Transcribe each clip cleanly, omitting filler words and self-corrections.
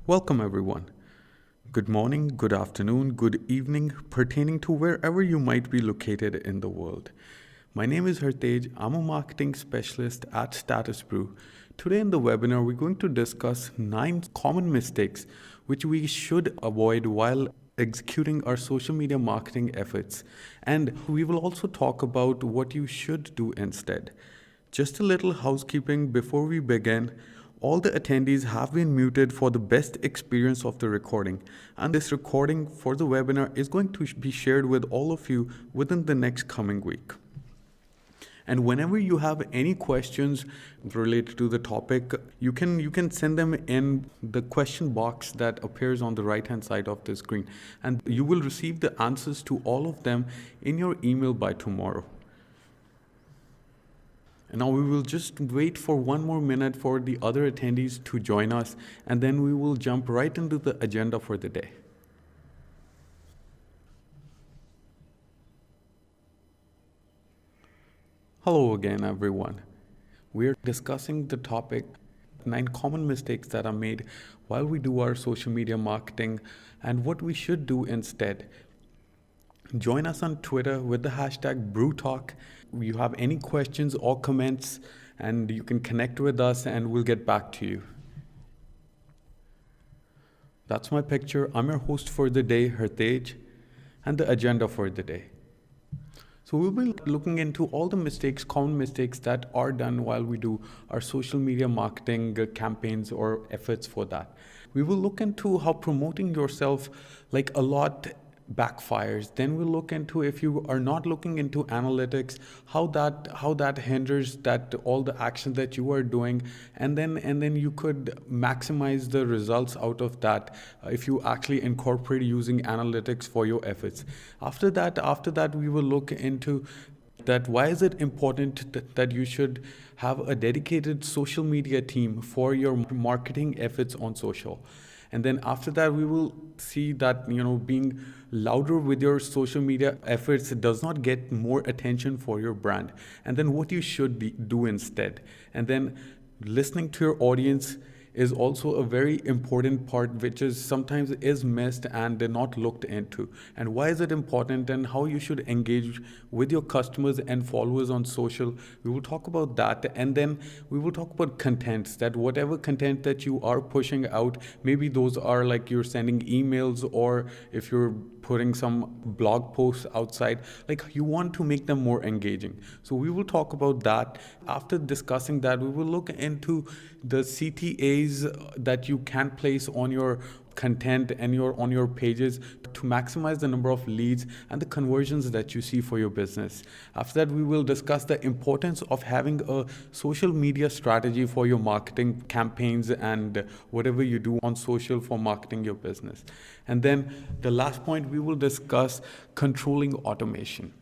Welcome, everyone. Good morning, good afternoon, good evening, pertaining to wherever you might be located in the world. My name is Hartej. I'm a marketing specialist at Statusbrew. Today in the webinar, we're going to discuss 9 common mistakes which we should avoid while executing our social media marketing efforts. And we will also talk about what you should do instead. Just a little housekeeping before we begin. All the attendees have been muted for the best experience of the recording, and this recording for the webinar is going to be shared with all of you within the next coming week. And whenever you have any questions related to the topic, you can send them in the question box that appears on the right-hand side of the screen, and you will receive the answers to all of them in your email by tomorrow. And now we will just wait for one more minute for the other attendees to join us, and then we will jump right into the agenda for the day. Hello again, everyone. We are discussing the topic 9 common mistakes that are made while we do our social media marketing and what we should do instead. Join us on Twitter with the hashtag BrewTalk. You have any questions or comments, and you can connect with us and we'll get back to you. That's my picture. I'm your host for the day, Hartej, and the agenda for the day. So we'll be looking into all the common mistakes that are done while we do our social media marketing campaigns or efforts for that. We will look into how promoting yourself like a lot backfires. Then we'll look into, if you are not looking into analytics, how that hinders that all the action that you are doing, and then you could maximize the results out of that if you actually incorporate using analytics for your efforts. After that we will look into that why is it important that you should have a dedicated social media team for your marketing efforts on social. And then after that, we will see that, being louder with your social media efforts does not get more attention for your brand. And then what you should do instead. And then listening to your audience is also a very important part, which is sometimes is missed and not looked into. And why is it important, and how you should engage with your customers and followers on social. We will talk about that, and then we will talk about contents, that whatever content that you are pushing out, maybe those are like you're sending emails, or if you're putting some blog posts outside, like you want to make them more engaging. So we will talk about that. After discussing that, we will look into the CTAs that you can place on your content and on your pages to maximize the number of leads and the conversions that you see for your business. After that, we will discuss the importance of having a social media strategy for your marketing campaigns and whatever you do on social for marketing your business. And then the last point, we will discuss controlling automation.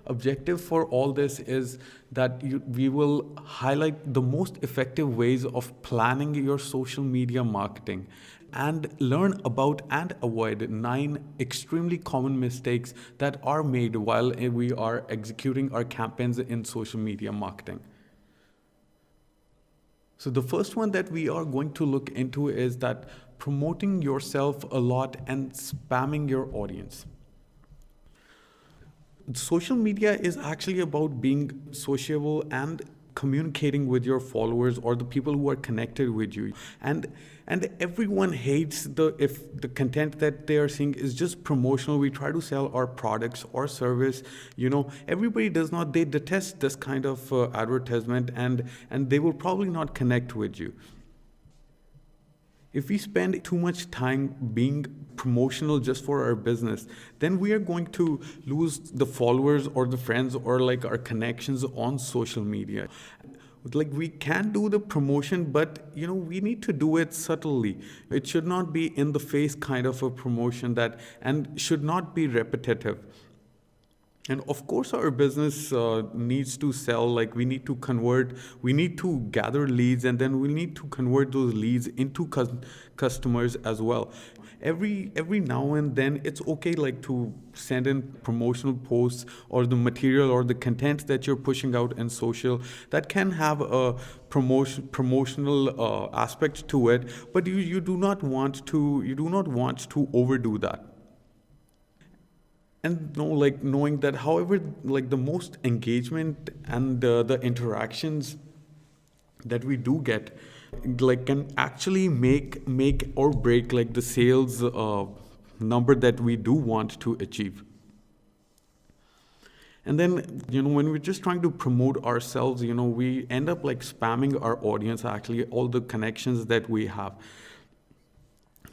Objective for all this is that we will highlight the most effective ways of planning your social media marketing and learn about and avoid 9 extremely common mistakes that are made while we are executing our campaigns in social media marketing. So the first one that we are going to look into is that promoting yourself a lot and spamming your audience. Social media is actually about being sociable and communicating with your followers or the people who are connected with you. And everyone hates if the content that they are seeing is just promotional. We try to sell our products or service. Everybody they detest this kind of advertisement, and they will probably not connect with you. If we spend too much time being promotional just for our business, then we are going to lose the followers or the friends or like our connections on social media. Like, we can do the promotion, but we need to do it subtly. It should not be in the face kind of a promotion and should not be repetitive. And of course, our business needs to sell, like we need to convert, we need to gather leads, and then we need to convert those leads into customers as well. Every now and then, it's okay like to send in promotional posts or the material or the content that you're pushing out in social that can have a promotional aspect to it, but you do not want to overdo that. And know, like knowing that however like the most engagement and the interactions that we do get like can actually make or break like the sales number that we do want to achieve. And then, when we're just trying to promote ourselves, we end up like spamming our audience, actually all the connections that we have.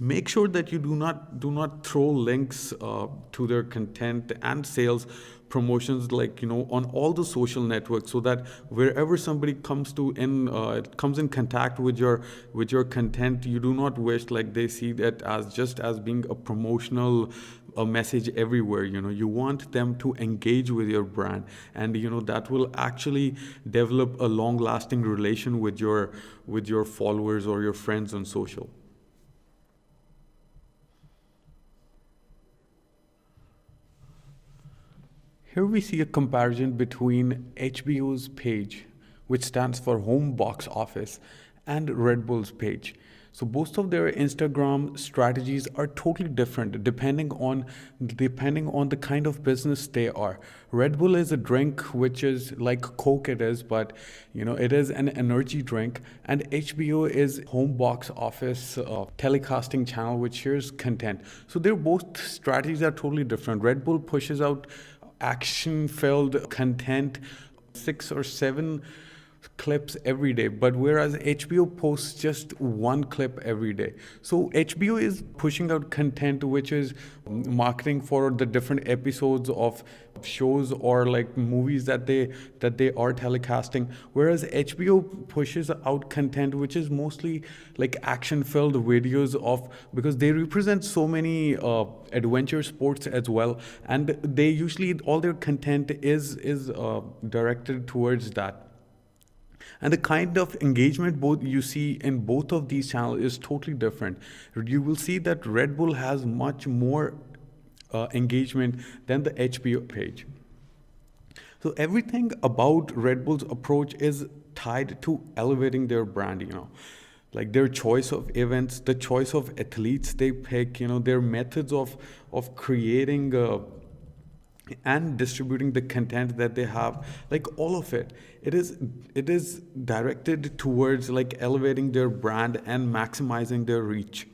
Make sure that you do not throw links to their content and sales promotions like on all the social networks, so that wherever somebody comes in contact with your content, you do not wish like they see that as just as being a promotional message everywhere. You want them to engage with your brand, and that will actually develop a long lasting relation with your followers or your friends on social. Here we see a comparison between HBO's page, which stands for Home Box Office, and Red Bull's page. So both of their Instagram strategies are totally different depending on the kind of business they are. Red Bull is a drink which is like Coke it is, but it is an energy drink, and HBO is Home Box Office telecasting channel which shares content. So their both strategies are totally different. Red Bull pushes out action-filled content, 6 or 7 clips every day, but whereas HBO posts just one clip every day. So HBO is pushing out content which is marketing for the different episodes of shows or like movies that they are telecasting, whereas HBO pushes out content which is mostly like action filled videos of, because they represent so many adventure sports as well, and they usually all their content is directed towards that. And the kind of engagement both you see in both of these channels is totally different. You will see that Red Bull has much more engagement than the HBO page. So everything about Red Bull's approach is tied to elevating their brand, like their choice of events, the choice of athletes they pick, their methods of creating and distributing the content that they have, like all of it is directed towards like elevating their brand and maximizing their reach.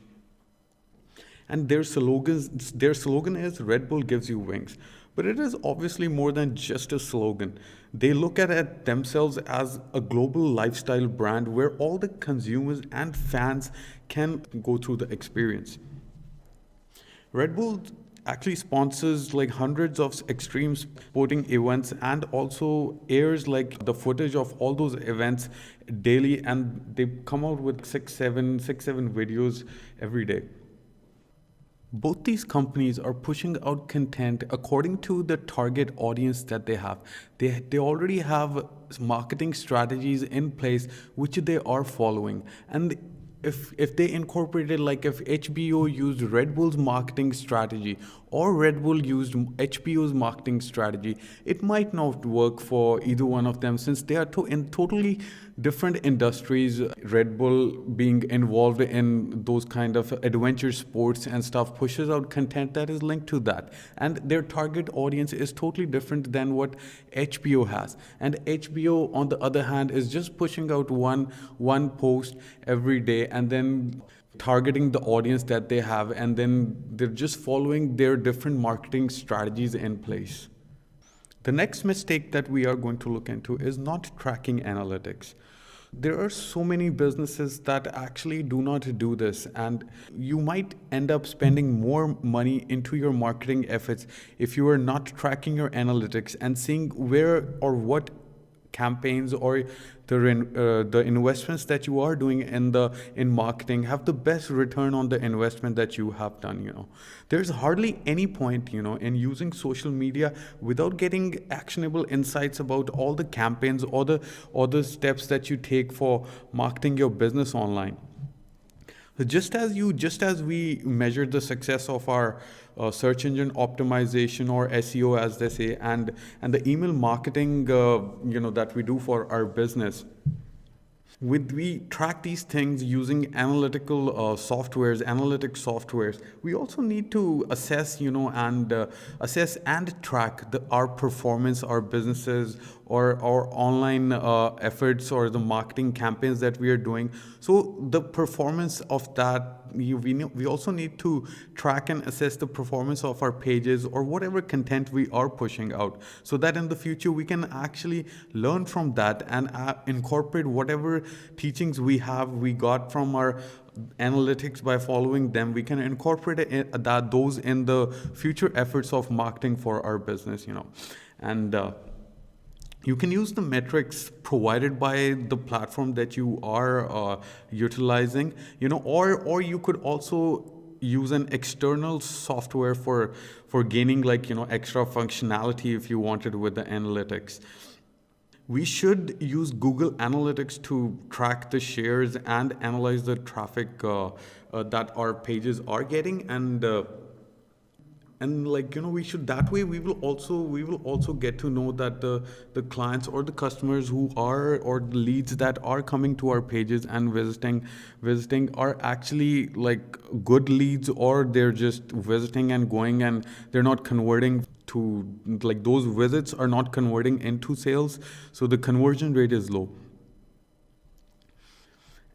And their slogan is Red Bull gives you wings, but it is obviously more than just a slogan. They look at it themselves as a global lifestyle brand where all the consumers and fans can go through the experience. Red Bull actually sponsors like hundreds of extreme sporting events and also airs like the footage of all those events daily, and they come out with six seven videos every day. Both these companies are pushing out content according to the target audience that they have. They already have marketing strategies in place which they are following. And if they incorporated, like if HBO used Red Bull's marketing strategy or Red Bull used HBO's marketing strategy, it might not work for either one of them, since they are in totally different industries. Red Bull being involved in those kind of adventure sports and stuff pushes out content that is linked to that, and their target audience is totally different than what HBO has. And HBO on the other hand is just pushing out one post every day and then targeting the audience that they have, and then they're just following their different marketing strategies in place. The next mistake that we are going to look into is not tracking analytics. There are so many businesses that actually do not do this, and you might end up spending more money into your marketing efforts if you are not tracking your analytics and seeing where or what campaigns or the investments that you are doing in marketing have the best return on the investment that you have done. There's hardly any point in using social media without getting actionable insights about all the campaigns or the steps that you take for marketing your business online. So just as we measure the success of our search engine optimization, or SEO as they say, and the email marketing that we do for our business, we track these things using analytic softwares. We also need to assess, assess and track our performance, our businesses, or our online efforts, or the marketing campaigns that we are doing. So the performance of that, we also need to track and assess the performance of our pages or whatever content we are pushing out, so that in the future we can actually learn from that and incorporate whatever teachings we got from our analytics. By following them, we can incorporate those in the future efforts of marketing for our business. And you can use the metrics provided by the platform that you are utilizing, or you could also use an external software for gaining extra functionality if you wanted with the analytics. We should use Google Analytics to track the shares and analyze the traffic that our pages are getting, and we should, that way we will also get to know that the clients or the customers who are, or the leads that are coming to our pages and visiting are actually good leads, or they're just visiting and going and they're not converting to, those visits are not converting into sales, so the conversion rate is low.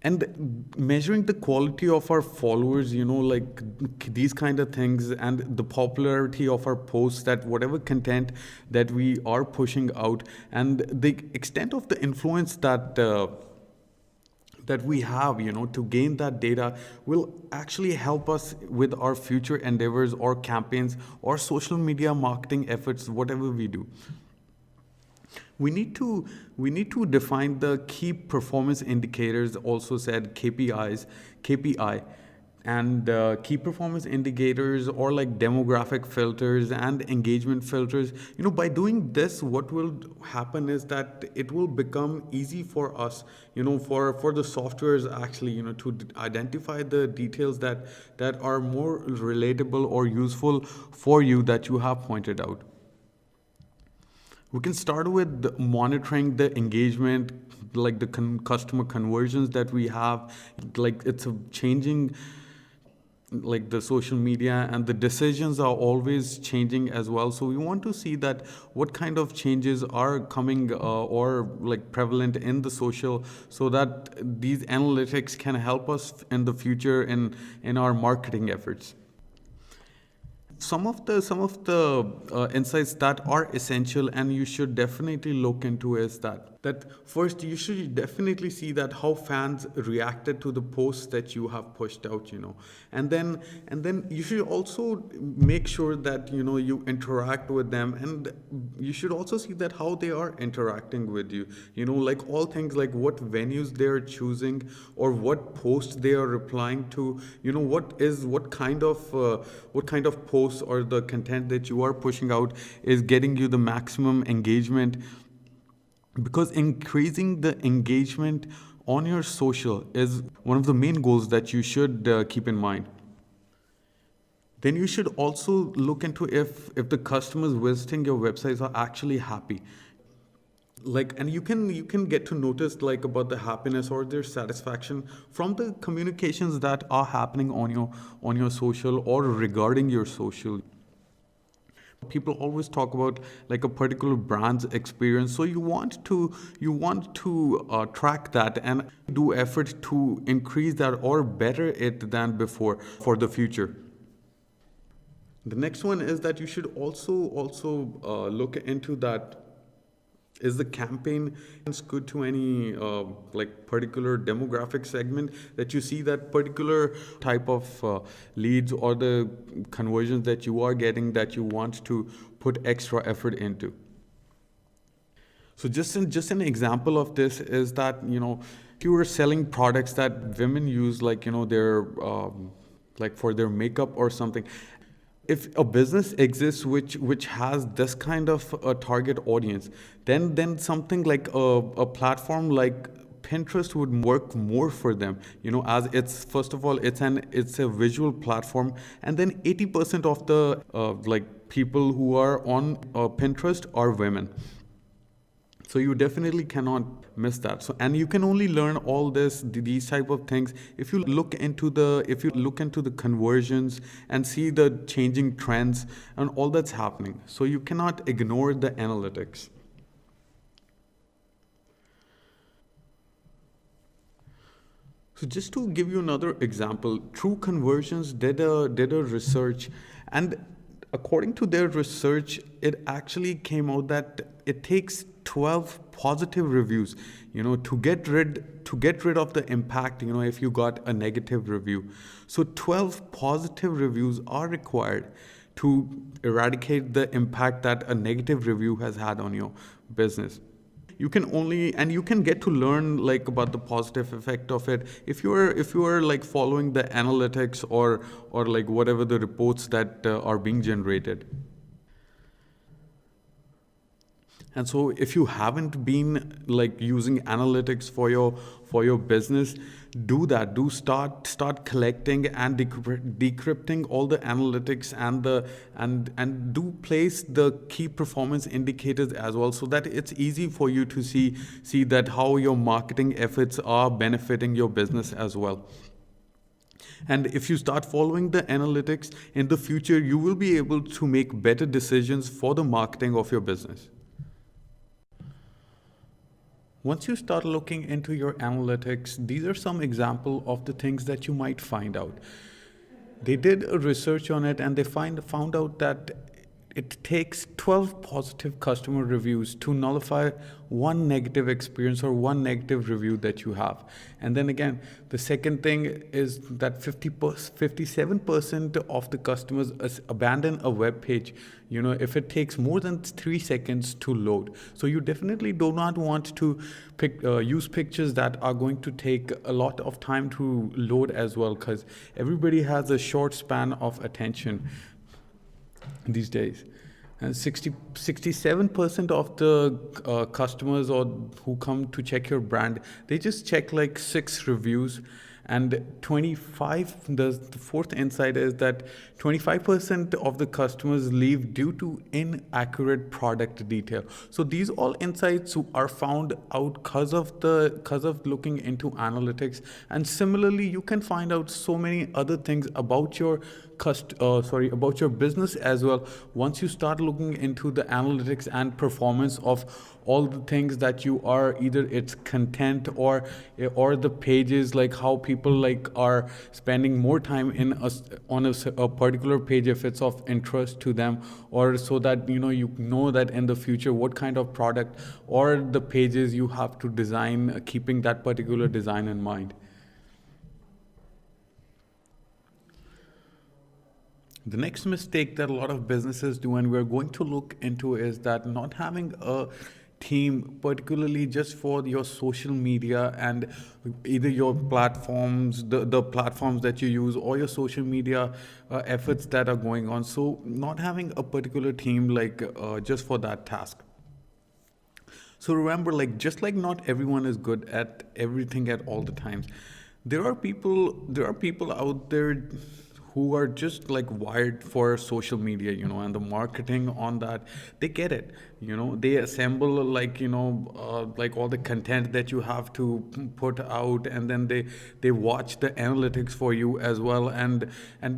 And measuring the quality of our followers, these kind of things, and the popularity of our posts, that whatever content that we are pushing out, and the extent of the influence that we have, to gain that data, will actually help us with our future endeavors or campaigns or social media marketing efforts, whatever we do. We need to define the key performance indicators, also said KPI, and key performance indicators, or demographic filters and engagement filters. By doing this, what will happen is that it will become easy for us, for the softwares actually, to identify the details that are more relatable or useful for you that you have pointed out. We can start with monitoring the engagement, the customer conversions that we have. It's changing, the social media, and the decisions are always changing as well. So we want to see that what kind of changes are coming or prevalent in the social, so that these analytics can help us in the future in our marketing efforts. Some of the insights that are essential and you should definitely look into is that first you should definitely see that how fans reacted to the posts that you have pushed out, and then you should also make sure that you interact with them, and you should also see that how they are interacting with you, all things like what venues they are choosing, or what posts they are replying to, what kind of posts or the content that you are pushing out is getting you the maximum engagement. Because increasing the engagement on your social is one of the main goals that you should keep in mind. Then you should also look into if the customers visiting your websites are actually happy. And you can get to notice about the happiness or their satisfaction from the communications that are happening on your social or regarding your social. People always talk about a particular brand's experience, so you want to track that and do effort to increase that or better it than before for the future. The next one is that you should also look into that. Is the campaign good to any particular demographic segment that you see, that particular type of leads or the conversions that you are getting that you want to put extra effort into? So just an example of this is that, if you were selling products that women use, like, their like for their makeup or something. If a business exists which has this kind of a target audience, then something like a platform like Pinterest would work more for them, as it's, first of all, it's a visual platform, and then 80% of the like people who are on Pinterest are women. So you definitely cannot miss that. So, and you can only learn all these type of things if you look into the conversions and see the changing trends and all that's happening. So you cannot ignore the analytics. So just to give you another example, True Conversions did a research, and according to their research, it actually came out that it takes 12 positive reviews, to get rid of the impact, if you got a negative review. So 12 positive reviews are required to eradicate the impact that a negative review has had on your business. You can get to learn like about the positive effect of it if you are like following the analytics or like whatever the reports that are being generated. And so if you haven't been like using analytics for your business, do that. Do start collecting and decrypting all the analytics and do place the key performance indicators as well, so that it's easy for you to see that how your marketing efforts are benefiting your business as well. And if you start following the analytics in the future, you will be able to make better decisions for the marketing of your business. Once you start looking into your analytics, these are some example of the things that you might find out. They did a research on it, and they found out that it takes 12 positive customer reviews to nullify one negative experience or one negative review that you have. And then again, the second thing is that 57% of the customers abandon a web page, if it takes more than 3 seconds to load. So you definitely do not want to use pictures that are going to take a lot of time to load as well, because everybody has a short span of attention these days. And 67% of the customers or who come to check your brand, they just check like 6 reviews. And 25, the fourth insight is that 25% of the customers leave due to inaccurate product detail. So these all insights are found out because of looking into analytics. And similarly, you can find out so many other things about your about your business as well, once you start looking into the analytics and performance of all the things that you are, either it's content or the pages, like how people like are spending more time on a particular page if it's of interest to them, or so that you know that in the future what kind of product or the pages you have to design, keeping that particular design in mind. The next mistake that a lot of businesses do, and we're going to look into, is that not having a team, particularly just for your social media and either your platforms, the platforms that you use, or your social media efforts that are going on. So not having a particular team like just for that task. So remember, like, just like not everyone is good at everything at all the times, there are people out there who are just like wired for social media, and the marketing on that. They get it, they assemble like, like all the content that you have to put out, and then they watch the analytics for you as well, and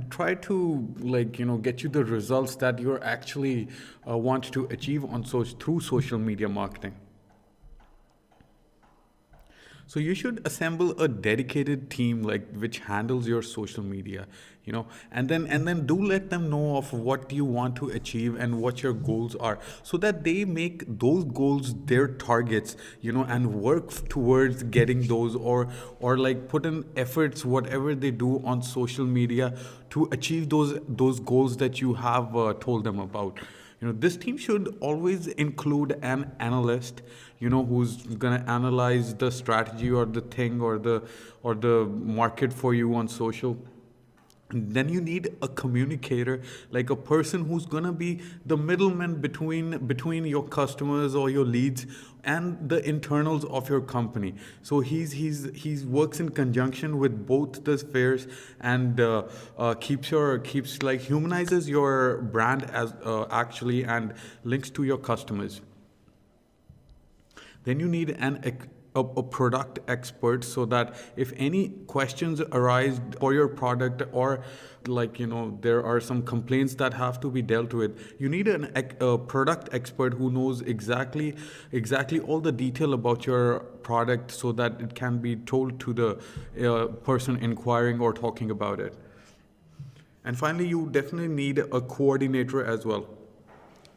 try to like, get you the results that you're actually want to achieve through social media marketing. So you should assemble a dedicated team like which handles your social media, and then do let them know of what you want to achieve and what your goals are, so that they make those goals their targets, and work towards getting those, or like put in efforts, whatever they do on social media, to achieve those goals that you have told them about. This team should always include an analyst, who's gonna analyze the strategy or the thing or the market for you on social. Then you need a communicator, like a person who's gonna be the middleman between your customers or your leads and the internals of your company. So he's works in conjunction with both the spheres and keeps like humanizes your brand as actually and links to your customers. Then you need a product expert, so that if any questions arise for your product, or there are some complaints that have to be dealt with, you need a product expert who knows exactly all the detail about your product, so that it can be told to the person inquiring or talking about it. And finally, you definitely need a coordinator as well,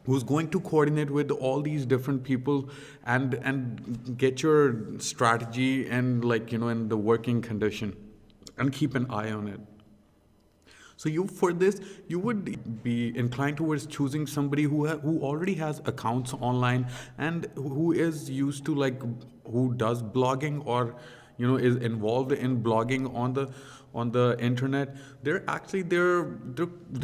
who's going to coordinate with all these different people and get your strategy and in the working condition and keep an eye on it. So for this, you would be inclined towards choosing somebody who already has accounts online and who is used to who does blogging, or is involved in blogging on the internet. They're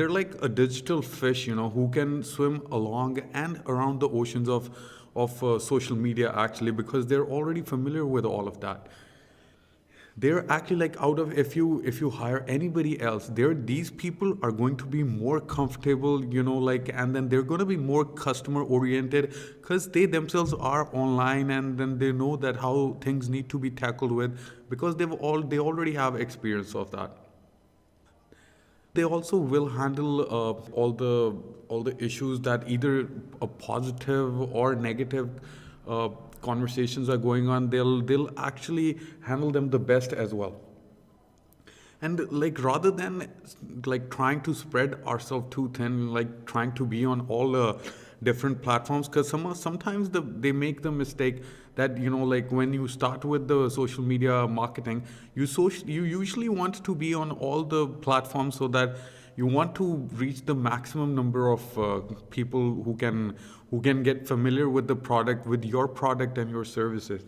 like a digital fish, who can swim along and around the oceans of social media, actually, because they're already familiar with all of that. They're actually if you hire anybody else, these people are going to be more comfortable, and then they're going to be more customer oriented, because they themselves are online, and then they know that how things need to be tackled with, because they already have experience of that. They also will handle all the issues that either a positive or negative conversations are going on. They'll actually handle them the best as well. And rather than trying to spread ourselves too thin, trying to be on all the different platforms, because sometimes they make the mistake that when you start with the social media marketing, you usually want to be on all the platforms, so that you want to reach the maximum number of people who can get familiar with your product and your services.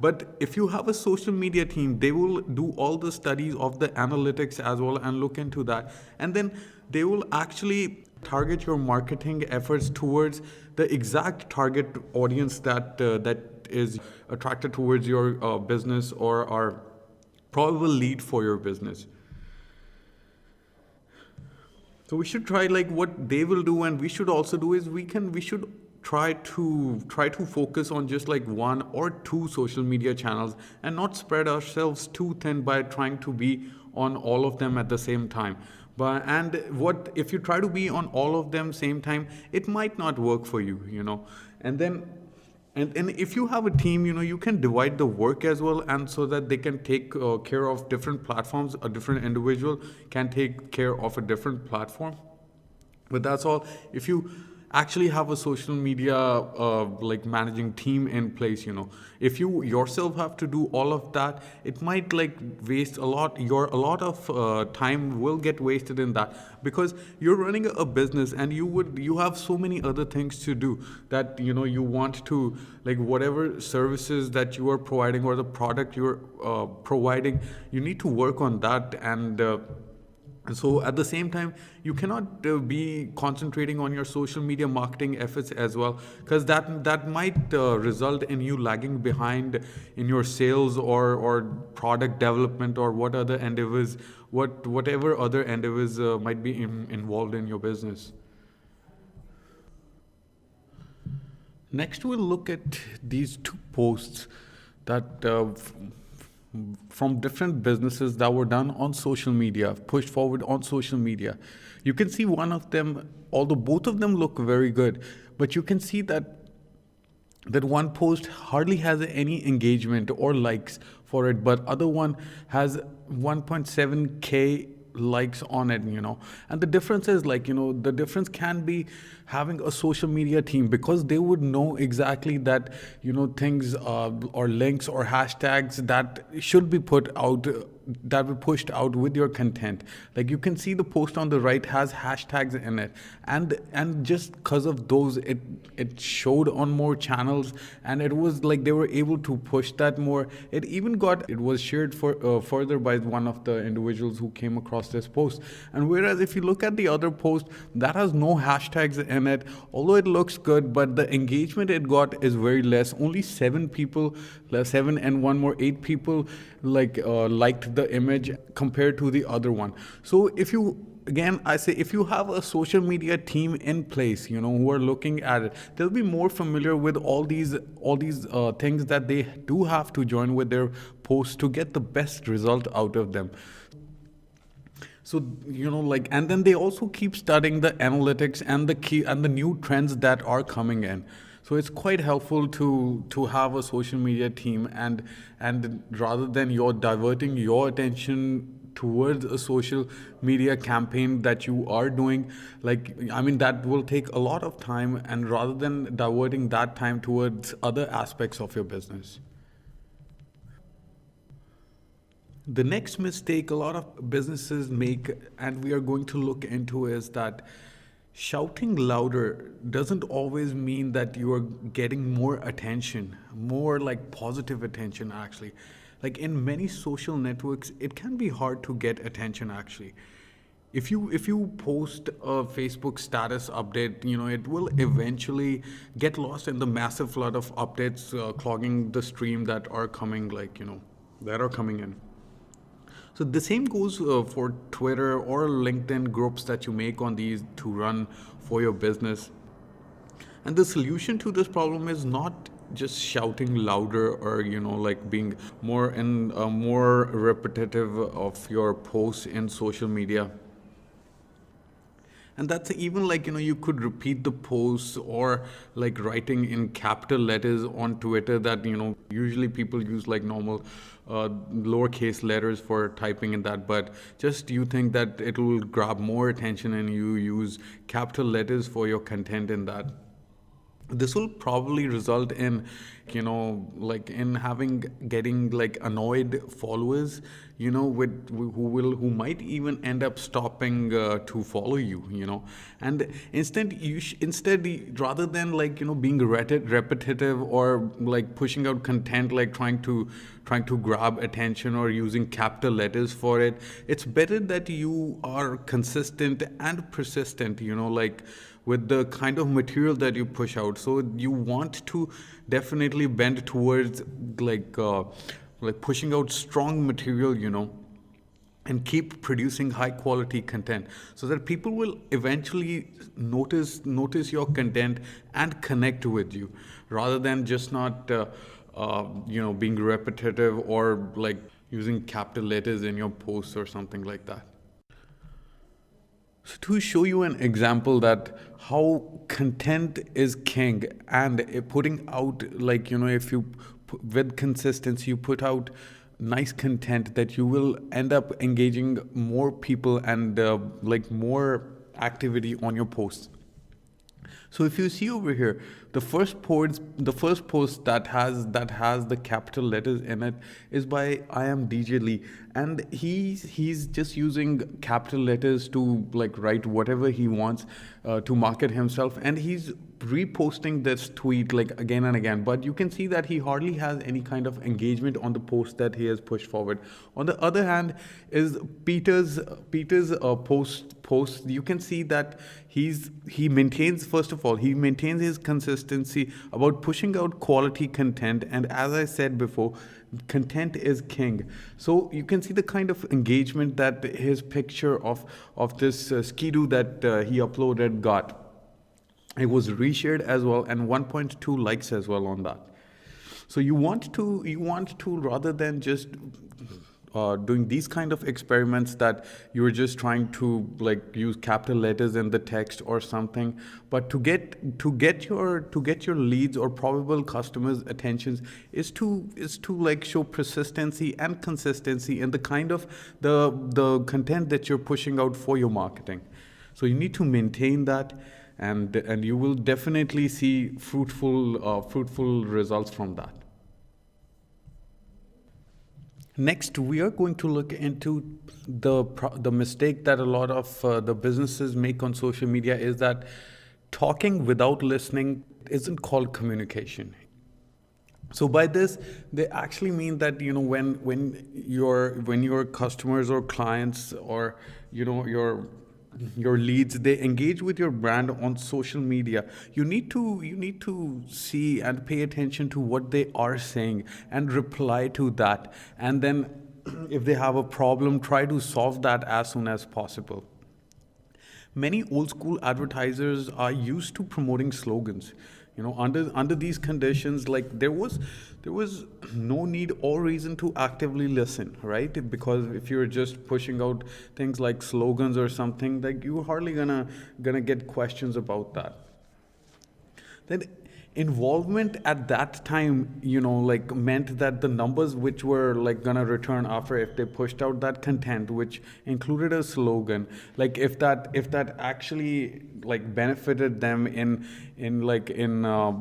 But if you have a social media team, they will do all the studies of the analytics as well and look into that, and then they will actually target your marketing efforts towards the exact target audience that is attracted towards your business or are probable lead for your business. So we should try what they will do, and we should also do is we should try to focus on just one or two social media channels, and not spread ourselves too thin by trying to be on all of them at the same time. What if you try to be on all of them same time, it might not work for you, and then and if you have a team, you can divide the work as well, and so that they can take care of different platforms. A different individual can take care of a different platform. But that's all. If you actually have a social media managing team in place, if you yourself have to do all of that, it might waste a lot of time will get wasted in that, because you're running a business and you have so many other things to do that you want to whatever services that you are providing or the product you're providing, you need to work on that. And so at the same time, you cannot be concentrating on your social media marketing efforts as well, because that might result in you lagging behind in your sales or product development or whatever other endeavors might be involved in your business. Next, we'll look at these two posts that from different businesses that were done on social media, pushed forward on social media. You can see one of them, although both of them look very good, but you can see that one post hardly has any engagement or likes for it, but other one has 1.7K likes on it, and the difference is the difference can be having a social media team, because they would know exactly that things or links or hashtags that should be put out pushed out with your content. Like you can see the post on the right has hashtags in it, and just because of those, it showed on more channels, and it was like they were able to push that more. It was shared further by one of the individuals who came across this post. And whereas if you look at the other post that has no hashtags in it, although it looks good, but the engagement it got is very less. Only 7 and one more 8 people liked the image compared to the other one. So I say, if you have a social media team in place, who are looking at it, they'll be more familiar with all these things that they do have to join with their posts to get the best result out of them. So, and then they also keep studying the analytics and the new trends that are coming in. So it's quite helpful to have a social media team, and rather than you're diverting your attention towards a social media campaign that you are doing, that will take a lot of time, and rather than diverting that time towards other aspects of your business. The next mistake a lot of businesses make, and we are going to look into, is that shouting louder doesn't always mean that you are getting more attention, more like positive attention actually. Like in many social networks, it can be hard to get attention actually. If you post a Facebook status update, it will eventually get lost in the massive flood of updates clogging the stream that are coming in. So the same goes for Twitter or LinkedIn groups that you make on these to run for your business. And the solution to this problem is not just shouting louder or being more repetitive of your posts in social media. And that's even you could repeat the posts, or writing in capital letters on Twitter that, usually people use normal lowercase letters for typing in that. But just you think that it will grab more attention and you use capital letters for your content in that. This will probably result in getting annoyed followers, who might even end up stopping to follow you. And instead rather than being repetitive or pushing out content, trying to grab attention or using capital letters for it, it's better that you are consistent and persistent, with the kind of material that you push out. So you want to definitely bend towards pushing out strong material, and keep producing high quality content, so that people will eventually notice your content and connect with you, rather than just not being repetitive or using capital letters in your posts or something like that. So to show you an example that how content is king, and putting out if you with consistency you put out nice content, that you will end up engaging more people and more activity on your posts. So if you see over here, the first post that has the capital letters in it is by I am DJ Lee, and he's just using capital letters to write whatever he wants to market himself, and he's reposting this tweet again and again. But you can see that he hardly has any kind of engagement on the post that he has pushed forward. On the other hand is Peter's post. You can see that he maintains, first of all, he maintains his consistency about pushing out quality content, and as I said before, content is king. So you can see the kind of engagement that his picture of this skidoo that he uploaded got. It was reshared as well, and 1.2 likes as well on that. So you want to rather than just doing these kind of experiments that you're just trying to use capital letters in the text or something, but to get your leads or probable customers' attentions is to show persistency and consistency in the kind of the content that you're pushing out for your marketing. So you need to maintain that, and you will definitely see fruitful results from that. Next, we are going to look into the mistake that a lot of the businesses make on social media is that talking without listening isn't called communication. So by this, they actually mean that when your customers or clients or your leads, they engage with your brand on social media, you need to see and pay attention to what they are saying and reply to that, and then if they have a problem, try to solve that as soon as possible. Many old school advertisers are used to promoting slogans. Under these conditions, like there was no need or reason to actively listen, right? Because if you're just pushing out things like slogans or something, like you're hardly gonna get questions about that. Then involvement at that time, like meant that the numbers which were like gonna return after, if they pushed out that content which included a slogan, like if that actually like benefited them in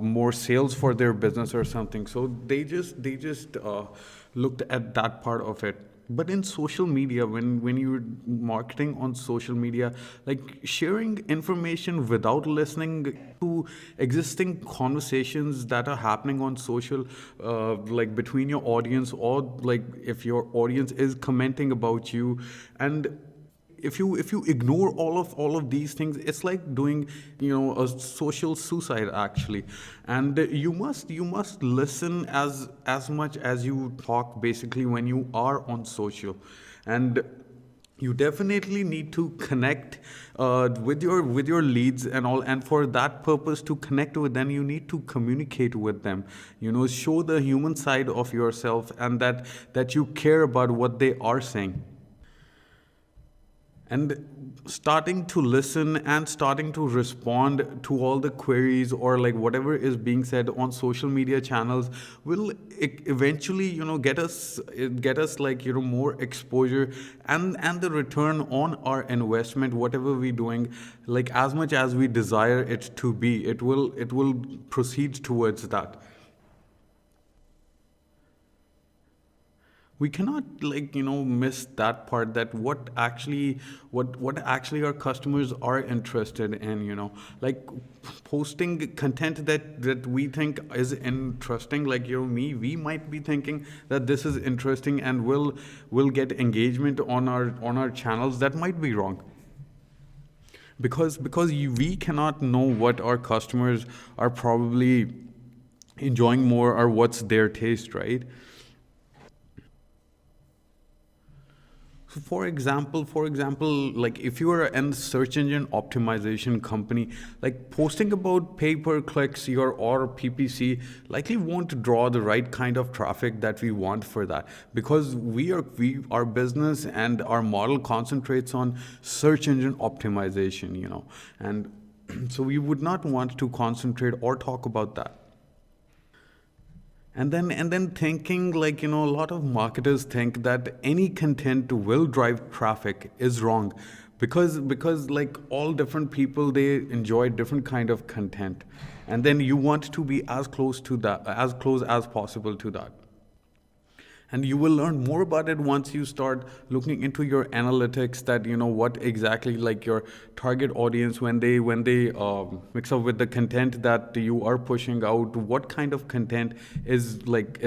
more sales for their business or something, so they just looked at that part of it. But in social media, when you're marketing on social media, like sharing information without listening to existing conversations that are happening on social, like between your audience, or like if your audience is commenting about you, and if you ignore all of these things, it's like doing a social suicide actually. And you must listen as much as you talk, basically, when you are on social. And you definitely need to connect with your leads and all, and for that purpose, to connect with them, you need to communicate with them, show the human side of yourself, and that you care about what they are saying. And starting to listen and starting to respond to all the queries, or like whatever is being said on social media channels, will eventually get us like more exposure, and the return on our investment, whatever we're doing, like as much as we desire it to be, it will proceed towards that. We cannot miss that part, that what actually our customers are interested in, like posting content that we think is interesting, like we might be thinking that this is interesting and will get engagement on our channels. That might be wrong, because we cannot know what our customers are probably enjoying more, or what's their taste, right? So for example, like if you are in search engine optimization company, like posting about pay-per-clicks or PPC likely won't draw the right kind of traffic that we want for that, because our business and our model concentrates on search engine optimization, and so we would not want to concentrate or talk about that. And then thinking, like a lot of marketers think that any content will drive traffic is wrong, because like all different people, they enjoy different kind of content, and then you want to be as close as possible to that. And you will learn more about it once you start looking into your analytics, that what exactly, like your target audience, when they mix up with the content that you are pushing out, what kind of content is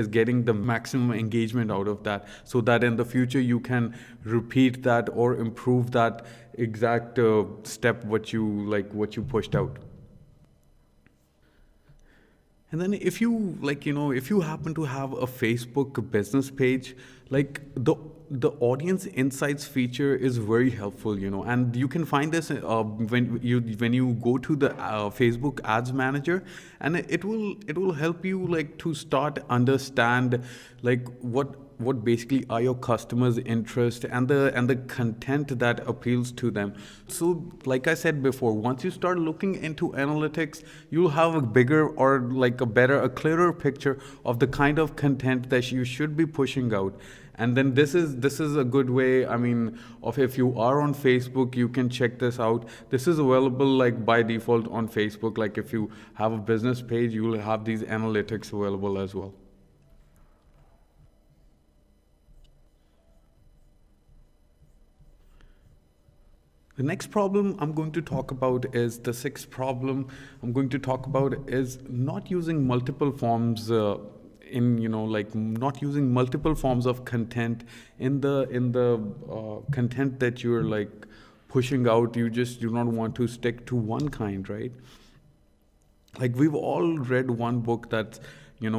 getting the maximum engagement out of that, so that in the future you can repeat that or improve that exact step what you pushed out. And then if you happen to have a Facebook business page, like the audience insights feature is very helpful, and you can find this when you go to the Facebook Ads Manager, and it will help you like to start understand like what basically are your customers' interest, and the content that appeals to them. So like I said before, once you start looking into analytics, you'll have a bigger, or like a clearer picture of the kind of content that you should be pushing out. And then this is a good way, I mean, of if you are on Facebook, you can check this out. This is available like by default on Facebook. Like if you have a business page, you will have these analytics available as well. The next problem I'm going to talk about is the sixth problem I'm going to talk about is not using multiple forms like not using multiple forms of content in the content that you're like pushing out. You just do not want to stick to one kind, right? Like we've all read one book that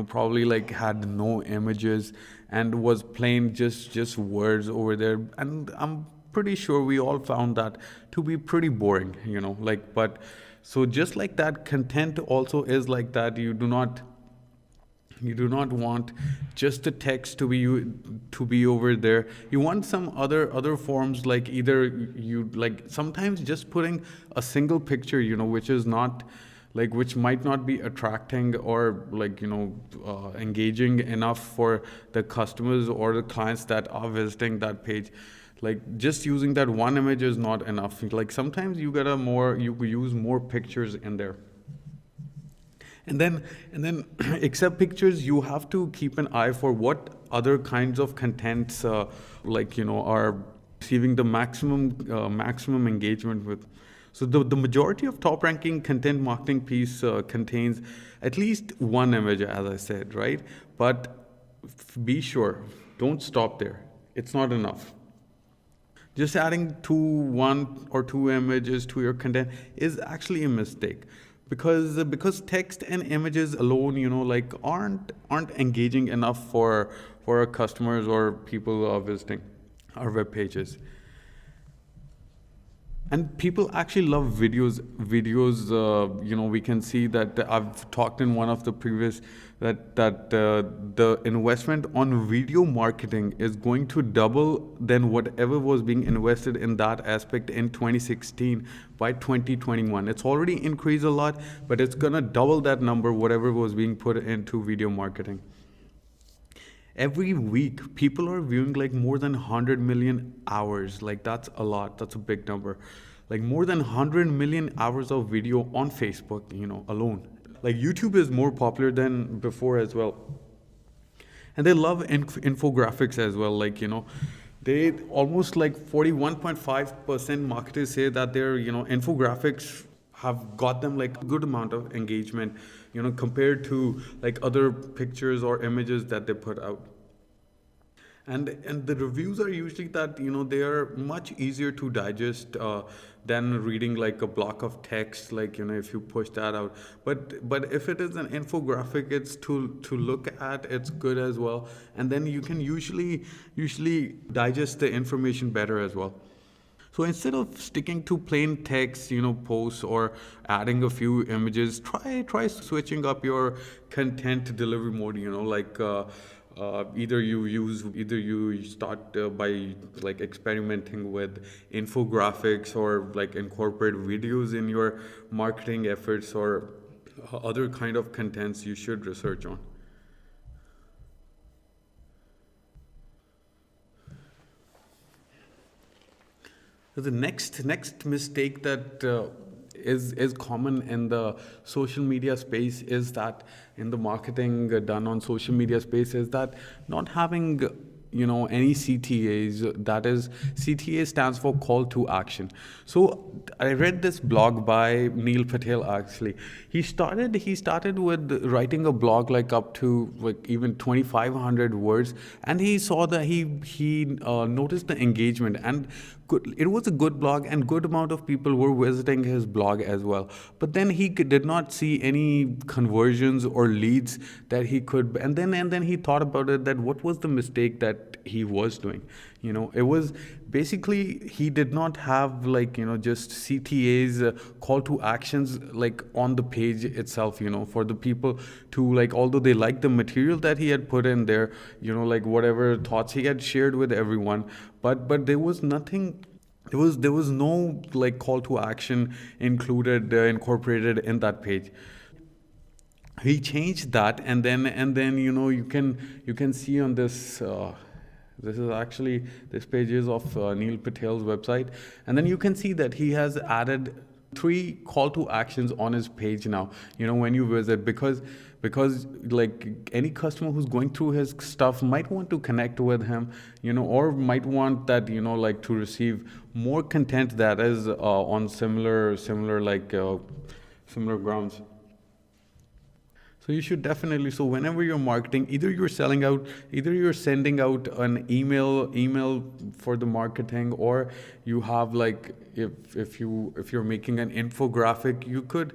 probably like had no images and was plain just words over there, and I'm pretty sure we all found that to be pretty boring, like. But so just like that, content also is like that. You do not want just the text to be over there. You want some other forms, like either you like sometimes just putting a single picture, which is not like, which might not be attracting or like engaging enough for the customers or the clients that are visiting that page. Like just using that one image is not enough. Like sometimes you could use more pictures in there. And then except pictures, you have to keep an eye for what other kinds of contents are receiving the maximum engagement with. So the majority of top ranking content marketing piece contains at least one image, as I said, right? But be sure, don't stop there. It's not enough. Just adding one or two images to your content is actually a mistake, because text and images alone, like aren't engaging enough for our customers or people visiting our web pages. And people actually love videos. We can see that I've talked in one of the previous that the investment on video marketing is going to double than whatever was being invested in that aspect in 2016 by 2021. It's already increased a lot, but it's gonna double that number, whatever was being put into video marketing. Every week, people are viewing like more than 100 million hours. Like that's a lot. That's a big number. Like more than 100 million hours of video on Facebook, alone. Like YouTube is more popular than before as well. And they love infographics as well. Like, they almost like 41.5% marketers say that their, infographics have got them like a good amount of engagement, compared to like other pictures or images that they put out. And the reviews are usually that they are much easier to digest than reading like a block of text, like if you push that out. But if it is an infographic, it's to look at, it's good as well, and then you can usually digest the information better as well. So instead of sticking to plain text, posts or adding a few images, try switching up your content delivery mode. Either you start by like experimenting with infographics, or like incorporate videos in your marketing efforts, or other kind of contents you should research on. So the next mistake that is common in the social media space is that in the marketing done on social media space is that not having any CTAs. That is, CTA stands for call to action. So I read this blog by Neil Patel. Actually, he started with writing a blog like up to like even 2,500 words, and he saw that he noticed the engagement, and it was a good blog, and good amount of people were visiting his blog as well. But then he did not see any conversions or leads that he could. And then he thought about it, that what was the mistake that he was doing. It was basically he did not have like just CTAs, call to actions, like on the page itself, for the people to like, although they liked the material that he had put in there, like whatever thoughts he had shared with everyone, but there was nothing. There was no like call to action included, incorporated in that page. He changed that, and then you can see on this. This is actually, this page is of Neil Patel's website, and then you can see that he has added 3 call to actions on his page now. When you visit, because like any customer who's going through his stuff might want to connect with him, or might want that like to receive more content that is on similar grounds. So you should definitely, so whenever you're marketing, either you're sending out an email for the marketing, or you have like, if you're making an infographic, you could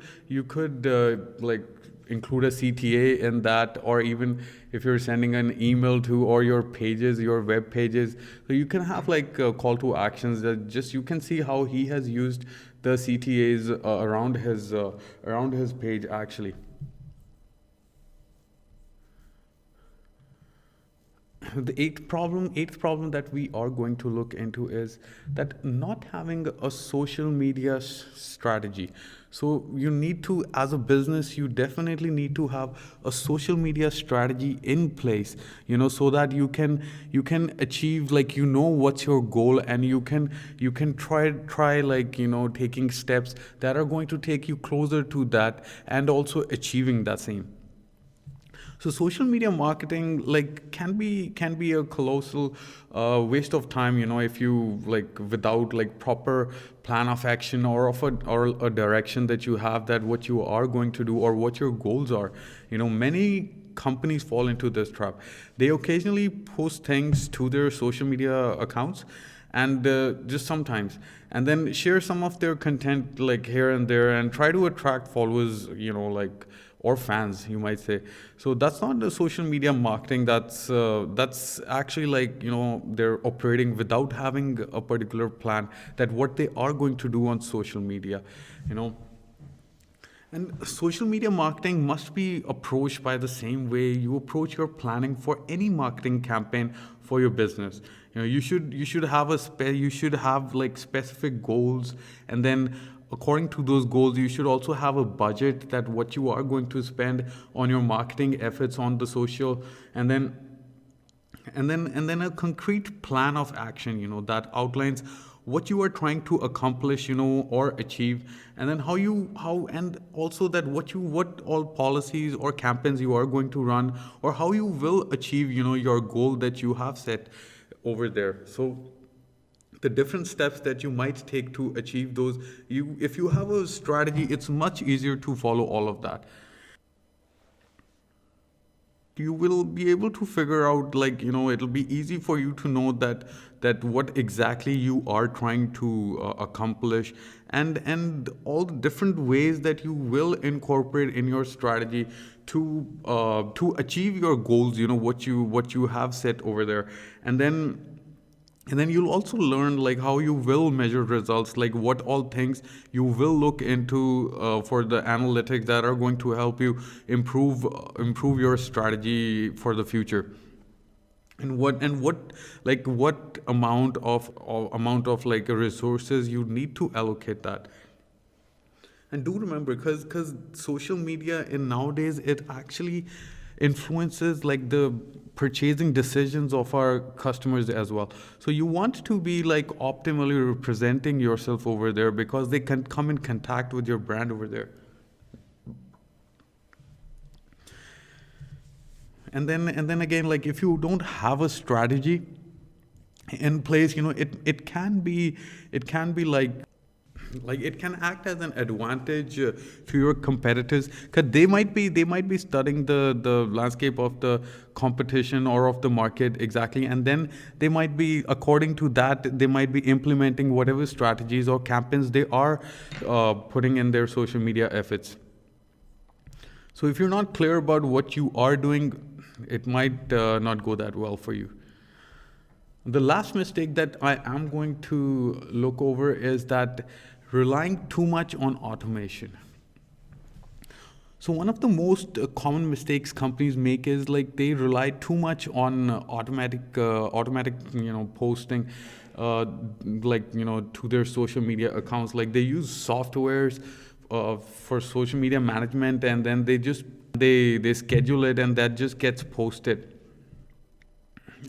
like include a CTA in that, or even if you're sending an email to, or your web pages, so you can have like call to actions that just you can see how he has used the CTAs around his page actually. The eighth problem that we are going to look into is that not having a social media strategy. So you need to, as a business, you definitely need to have a social media strategy in place, so that you can achieve, like, what's your goal, and you can try like, taking steps that are going to take you closer to that, and also achieving that same. So social media marketing, like, can be a colossal waste of time, if you, like, without like proper plan of action, or a direction that you have, that what you are going to do or what your goals are. Many companies fall into this trap. They occasionally post things to their social media accounts, and just sometimes, and then share some of their content like here and there, and try to attract followers, like, or fans, you might say. So that's not the social media marketing. That's actually, like, they're operating without having a particular plan that what they are going to do on social media. you know and social media marketing must be approached by the same way you approach your planning for any marketing campaign for your business. You should have like specific goals, and then according to those goals, you should also have a budget that what you are going to spend on your marketing efforts on the social, and then a concrete plan of action, that outlines what you are trying to accomplish, or achieve, and then and also that what all policies or campaigns you are going to run, or how you will achieve, your goal that you have set over there. So the different steps that you might take to achieve those, if you have a strategy, it's much easier to follow all of that. You will be able to figure out, like, it'll be easy for you to know that what exactly you are trying to accomplish, and all the different ways that you will incorporate in your strategy to achieve your goals, what you have set over there. And then you'll also learn, like, how you will measure results, like what all things you will look into for the analytics that are going to help you improve your strategy for the future. And what amount of like resources you need to allocate that. And do remember, because social media in nowadays, it actually influences like the purchasing decisions of our customers as well. So you want to be like optimally representing yourself over there, because they can come in contact with your brand over there. And then again, like, if you don't have a strategy in place, it can be like it can act as an advantage to your competitors, because they might be studying the landscape of the competition or of the market exactly, and then they might be, according to that, they might be implementing whatever strategies or campaigns they are putting in their social media efforts. So if you're not clear about what you are doing, it might not go that well for you. The last mistake that I am going to look over is that relying too much on automation. So one of the most common mistakes companies make is, like, they rely too much on automatic posting, to their social media accounts. Like, they use softwares for social media management, and then they schedule it, and that just gets posted.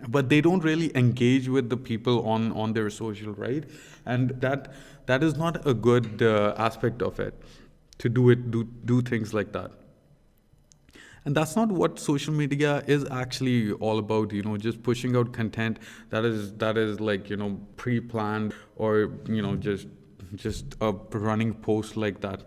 But they don't really engage with the people on their social, right? And that is not a good aspect of it, to do things like that. And that's not what social media is actually all about, just pushing out content that is like, pre-planned, or, just a running post like that.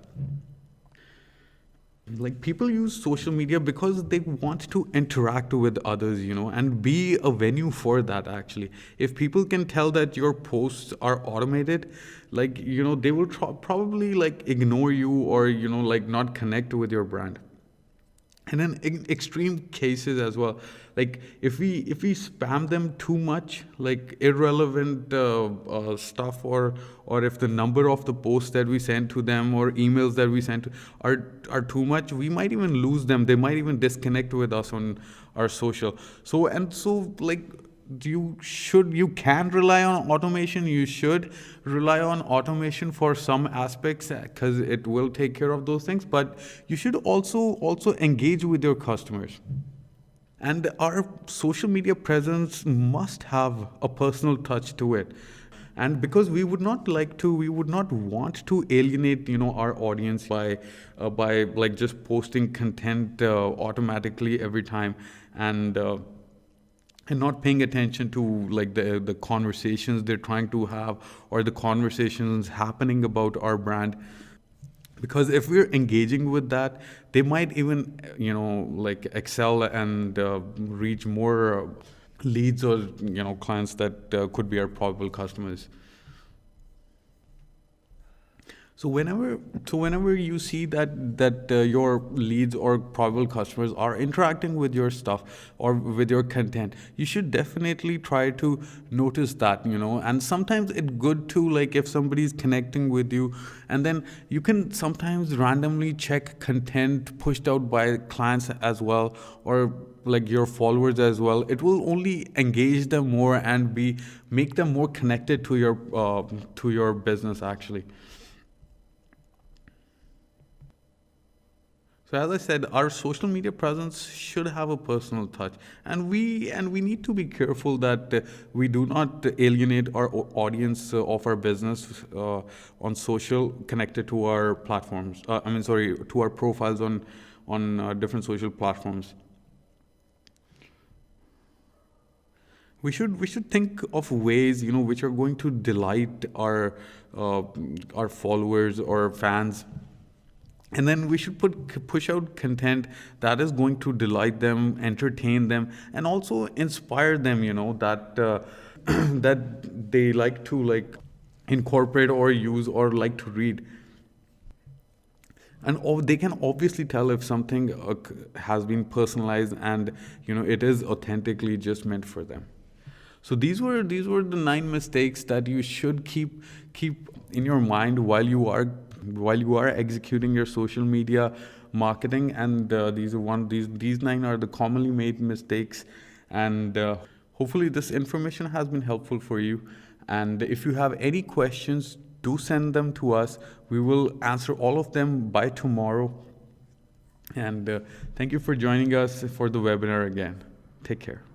Like, people use social media because they want to interact with others, and be a venue for that. Actually, if people can tell that your posts are automated, like, they will probably like ignore you, or, like, not connect with your brand. And in extreme cases as well, like, if we spam them too much, like irrelevant stuff, or if the number of the posts that we send to them, or emails that we send to, are too much, we might even lose them. They might even disconnect with us on our social. So like, you can rely on automation. You should rely on automation for some aspects, because it will take care of those things, but you should also engage with your customers. And our social media presence must have a personal touch to it. And because we would not want to alienate, our audience by like just posting content automatically every time, and not paying attention to like the conversations they're trying to have, or the conversations happening about our brand. Because if we're engaging with that, they might even like excel and reach more leads, or clients that could be our probable customers. So whenever you see that your leads or probable customers are interacting with your stuff or with your content, you should definitely try to notice that, and sometimes it's good to, like, if somebody's connecting with you, and then you can sometimes randomly check content pushed out by clients as well, or like your followers as well. It will only engage them more and make them more connected to your business actually. So as I said, our social media presence should have a personal touch, and we need to be careful that we do not alienate our audience of our business on social, connected to our platforms. To our profiles on different social platforms. We should think of ways, which are going to delight our followers or fans. And then we should push out content that is going to delight them, entertain them, and also inspire them, that that they like to, like, incorporate or use or like to read. And they can obviously tell if something has been personalized, and it is authentically just meant for them. So these were the 9 mistakes that you should keep in your mind while you are executing your social media marketing. And these 9 are the commonly made mistakes. And hopefully this information has been helpful for you. And if you have any questions, do send them to us. We will answer all of them by tomorrow. And thank you for joining us for the webinar again. Take care.